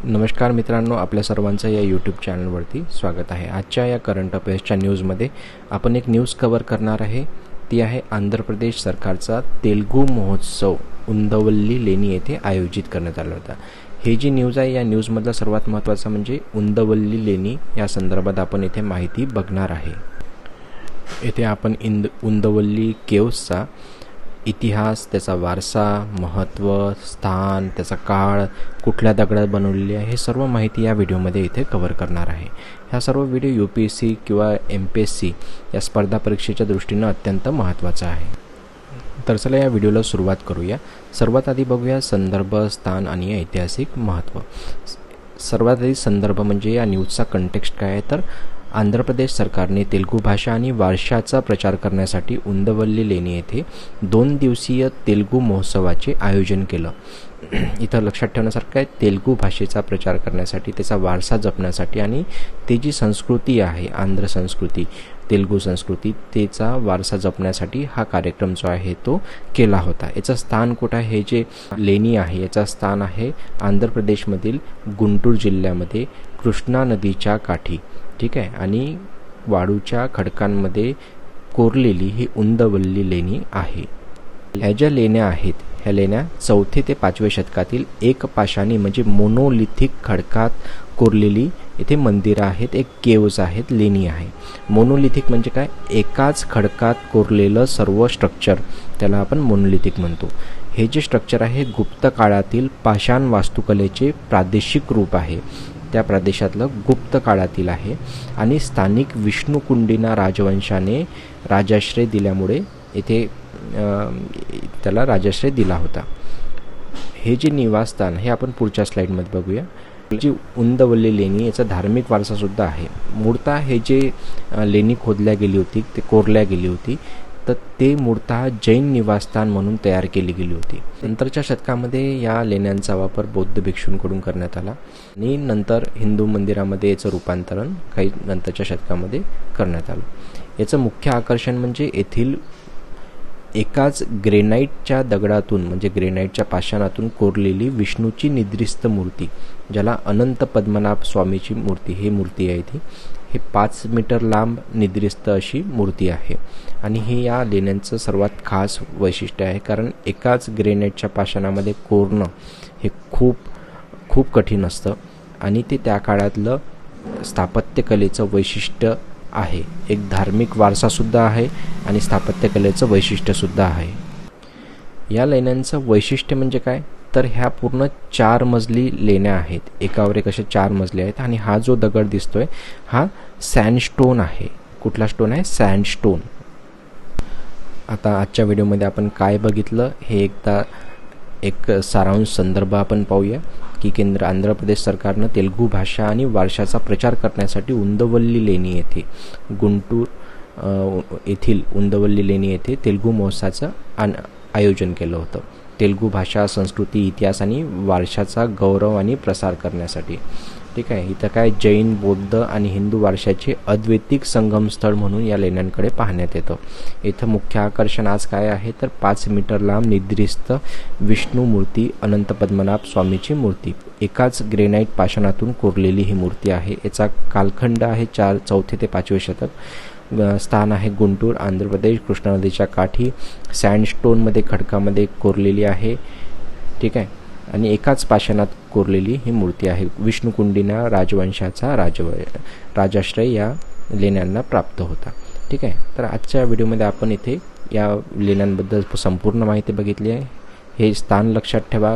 नमस्कार मित्रांनो, आपल्या सर्वांचं या यूट्यूब चॅनलवरती स्वागत आहे। आजच्या या करंट अफेअर्सच्या न्यूजमध्ये आपण एक न्यूज कव्हर करणार आहे। ती आहे आंध्र प्रदेश सरकारचा तेलुगू महोत्सव उंदवल्ली लेणी येथे आयोजित करण्यात आला होता। हे जी न्यूज आहे, या न्यूजमधला सर्वात महत्त्वाचा म्हणजे उंदवल्ली लेणी या संदर्भात आपण इथे माहिती बघणार आहे। येथे आपण उंदवल्ली केव्सचा इतिहास, त्याचा वारसा, महत्त्व, स्थान, त्याचा काळ, कुठल्या दगडात बनवलेली आहे, हे सर्व माहिती या व्हिडिओमध्ये इथे कव्हर करणार आहे। हा सर्व व्हिडिओ UPSC किंवा MPSC या स्पर्धा परीक्षेच्या दृष्टीनं अत्यंत महत्त्वाचा आहे। तर चला या व्हिडिओला सुरुवात करूया। सर्वात आधी बघूया संदर्भ, स्थान आणि ऐतिहासिक महत्त्व। सर्वात आधी संदर्भ म्हणजे या न्यूजचा कंटेक्स्ट काय आहे, तर आंध्र प्रदेश सरकारने तेलुगू भाषा आणि वारशाचा प्रचार करण्यासाठी उंदवल्ली लेणी येथे 2 दिवसीय तेलुगू महोत्सवाचे आयोजन केलं। इथं लक्षात ठेवण्यासारखं आहे, तेलुगू भाषेचा प्रचार करण्यासाठी, त्याचा वारसा जपण्यासाठी आणि ते जी संस्कृती आहे, आंध्र संस्कृती, तेलुगू संस्कृती, त्याचा वारसा जपण्यासाठी हा कार्यक्रम जो आहे तो केला होता। याचं स्थान कुठं आहे, हे जे लेणी आहे याचं स्थान आहे आंध्र प्रदेशमधील गुंटूर जिल्ह्यामध्ये कृष्णा नदीच्या काठी, ठीक आहे। आणि वाळूच्या खडकांमध्ये कोरलेली ही उंदवल्ली लेणी आहे। ह्या ज्या लेण्या आहेत, ह्या लेण्या 4थे ते 5वे शतकातील एक पाषाणी म्हणजे मोनोलिथिक खडकात कोरलेली इथे मंदिरं आहेत, एक केव्ज आहेत, लेणी आहे। मोनोलिथिक म्हणजे काय, एकाच खडकात कोरलेलं सर्व स्ट्रक्चर, त्याला आपण मोनोलिथिक म्हणतो। हे जे स्ट्रक्चर आहे गुप्त काळातील पाषाण वास्तुकलेचे प्रादेशिक रूप आहे, त्या प्रदेशातलं गुप्त काळातील आहे आणि स्थानिक विष्णुकुंडिना राजवंशाने राजाश्रय दिल्यामुळे इथे त्याला राजाश्रय दिला होता। हे जे निवासस्थान हे आपण पुढच्या स्लाइडमध्ये बघूया। जी उंदवल्ली लेणी याचा धार्मिक वारसासुद्धा आहे। मूळतः हे जे लेणी खोदल्या गेली होती, ते कोरल्या गेली होती, तर ते मूळतः जैन निवासस्थान म्हणून तयार केली गेली होती। नंतरच्या शतकामध्ये या लेण्यांचा वापर बौद्ध भिक्षूंकडून करण्यात आला आणि नंतर हिंदू मंदिरामध्ये याचं रूपांतरण काही नंतरच्या शतकामध्ये करण्यात आलं। याचं मुख्य आकर्षण म्हणजे येथील एकाच ग्रेनाईटच्या दगडातून म्हणजे ग्रेनाईटच्या पाषाणातून कोरलेली विष्णूची निद्रिस्त मूर्ती, ज्याला अनंत पद्मनाभ स्वामीची मूर्ती, ही मूर्ती आहे ती। हे 5 मीटर लांब निद्रिस्त अशी मूर्ती आहे आणि हे या लेण्यांचं सर्वात खास वैशिष्ट्य आहे, कारण एकाच ग्रेनाईटच्या पाषाणामध्ये कोरणं हे खूप कठीण असतं आणि ते त्या काळातलं स्थापत्यकलेचं वैशिष्ट्य आहे। एक धार्मिक वारसासुद्धा आहे आणि स्थापत्यकलेचं वैशिष्ट्यसुद्धा आहे। या लेण्यांचं वैशिष्ट्य म्हणजे काय, तर ह्या पूर्ण 4 मजली लेण्या आहेत, एकावर एक असे 4 मजले आहेत आणि हा जो दगड दिसतोय हा सँडस्टोन आहे। कुठला स्टोन आहे, सँडस्टोन। आता आजच्या व्हिडिओमध्ये आपण काय बघितलं हे एकदा एक सारांश संदर्भ आपण पाहूया की आंध्र प्रदेश सरकारनं तेलुगू भाषा आणि वारशाचा प्रचार करण्यासाठी उंदवल्ली लेणी येथे गुंटूर येथील उंदवल्ली लेणी येथे तेलुगू महोत्सवाचं आयोजन केलं होतं। तेलुगू भाषा, संस्कृती, इतिहास आणि वारशाचा गौरव आणि प्रसार करण्यासाठी, ठीक आहे। इथं काय जैन, बौद्ध आणि हिंदू वारशाचे अद्वैतिक संगमस्थळ म्हणून या लेण्यांकडे पाहण्यात येतं। इथं मुख्य आकर्षण आज काय आहे, तर 5 मीटर लांब निद्रिस्त विष्णू मूर्ती, अनंत पद्मनाभ स्वामीची मूर्ती, एकाच ग्रेनाईट पाषाणातून कोरलेली ही मूर्ती आहे। याचा कालखंड आहे 4थे ते 5वे शतक। स्थान आहे गुंटूर, आंध्र प्रदेश, कृष्णा नदीच्या काठी, सँडस्टोनमध्ये खडकामध्ये कोरलेली आहे, ठीक आहे। आणि एकाच पाषाणात कोरलेली ही मूर्ती आहे। विष्णुकुंडिना राजवंशाचा राजाश्रय या लेण्यांना प्राप्त होता, ठीक आहे। तर आजच्या व्हिडिओमध्ये आपण इथे या लेण्यांबद्दल संपूर्ण माहिती बघितली आहे। हे स्थान लक्षात ठेवा,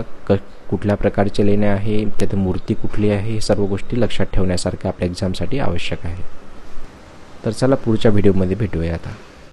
कुठल्या प्रकारचे लेण्या आहे, त्यात मूर्ती कुठली आहे, हे सर्व गोष्टी लक्षात ठेवण्यासारख्या आपल्या एक्झामसाठी आवश्यक आहे। तर चला पुढच्या व्हिडिओमध्ये भेटूया आता।